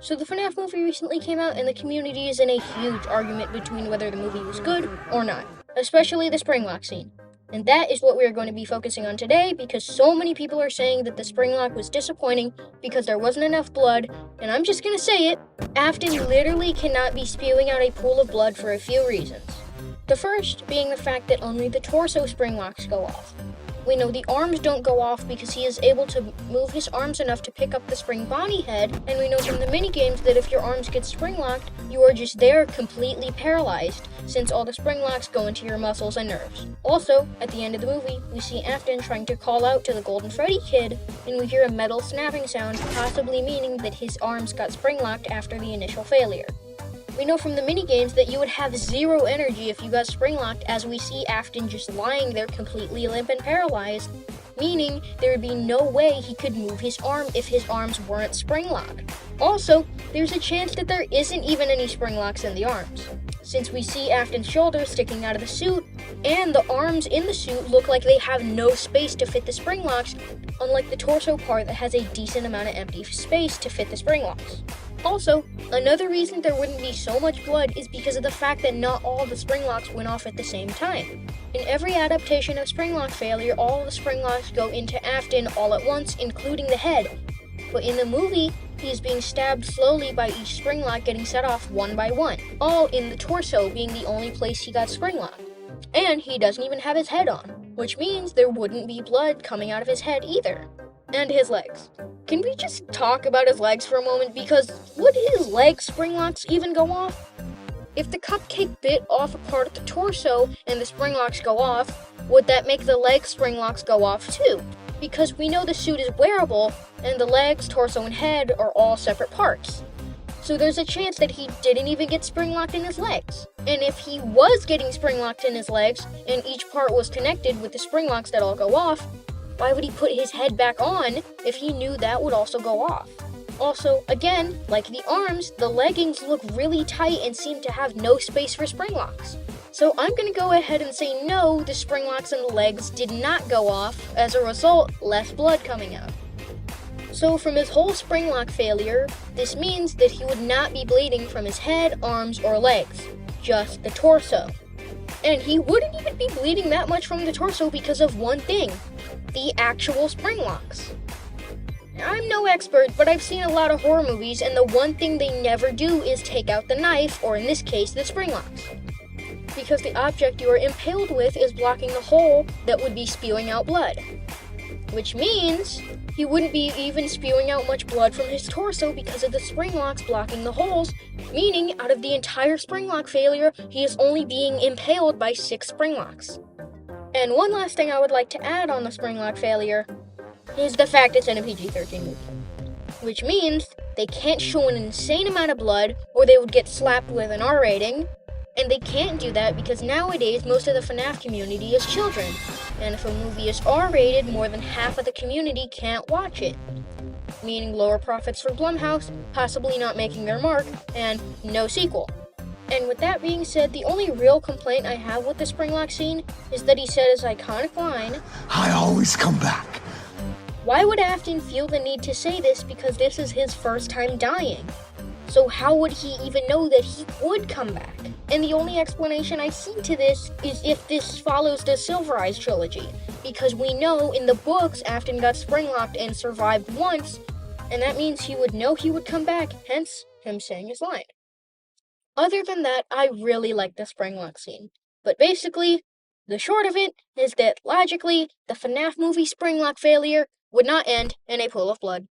So the Fnaf movie recently came out, and the community is in a huge argument between whether the movie was good or not, especially the Springlock scene. And that is what we are going to be focusing on today, because so many people are saying that the Springlock was disappointing because there wasn't enough blood, and I'm just gonna say it, Afton literally cannot be spewing out a pool of blood for a few reasons. The first being the fact that only the torso Springlocks go off. We know the arms don't go off because he is able to move his arms enough to pick up the spring body head, and we know from the minigames that if your arms get spring-locked, you are just there completely paralyzed, since all the spring locks go into your muscles and nerves. Also, at the end of the movie, we see Afton trying to call out to the Golden Freddy kid, and we hear a metal snapping sound, possibly meaning that his arms got spring-locked after the initial failure. We know from the minigames that you would have zero energy if you got spring-locked, as we see Afton just lying there completely limp and paralyzed, meaning there would be no way he could move his arm if his arms weren't spring-locked. Also, there's a chance that there isn't even any spring locks in the arms, since we see Afton's shoulders sticking out of the suit, and the arms in the suit look like they have no space to fit the spring locks, unlike the torso part that has a decent amount of empty space to fit the spring locks. Also, another reason there wouldn't be so much blood is because of the fact that not all the Springlocks went off at the same time. In every adaptation of Springlock failure, all the Springlocks go into Afton all at once, including the head. But in the movie, he is being stabbed slowly by each Springlock getting set off one by one, all in the torso being the only place he got Springlocked. And he doesn't even have his head on, which means there wouldn't be blood coming out of his head either. And his legs. Can we just talk about his legs for a moment, because would his leg Springlocks even go off? If the cupcake bit off a part of the torso and the Springlocks go off, would that make the leg Springlocks go off too? Because we know the suit is wearable, and the legs, torso, and head are all separate parts. So there's a chance that he didn't even get spring-locked in his legs. And if he was getting spring-locked in his legs, and each part was connected with the spring-locks that all go off, why would he put his head back on if he knew that would also go off? Also, again, like the arms, the leggings look really tight and seem to have no space for spring-locks. So I'm gonna go ahead and say no, the spring-locks in the legs did not go off. As a result, less blood coming out. So from his whole spring-lock failure, this means that he would not be bleeding from his head, arms, or legs, just the torso. And he wouldn't even be bleeding that much from the torso because of one thing, the actual spring locks. I'm no expert, but I've seen a lot of horror movies, and the one thing they never do is take out the knife, or in this case, the spring locks. Because the object you are impaled with is blocking the hole that would be spewing out blood. Which means he wouldn't be even spewing out much blood from his torso because of the spring locks blocking the holes, meaning out of the entire spring lock failure, he is only being impaled by 6 spring locks. And one last thing I would like to add on the Springlock failure is the fact it's in a PG-13 movie. Which means they can't show an insane amount of blood or they would get slapped with an R rating. And they can't do that because nowadays most of the Fnaf community is children. And if a movie is R-rated, more than half of the community can't watch it. Meaning lower profits for Blumhouse, possibly not making their mark, and no sequel. And with that being said, the only real complaint I have with the Springlock scene is that he said his iconic line, "I always come back." Why would Afton feel the need to say this, because this is his first time dying? So how would he even know that he would come back? And the only explanation I see to this is if this follows the Silver Eyes trilogy, because we know in the books Afton got springlocked and survived once, and that means he would know he would come back, hence him saying his line. Other than that, I really like the Springlock scene. But basically, the short of it is that logically, the Fnaf movie Springlock failure would not end in a pool of blood.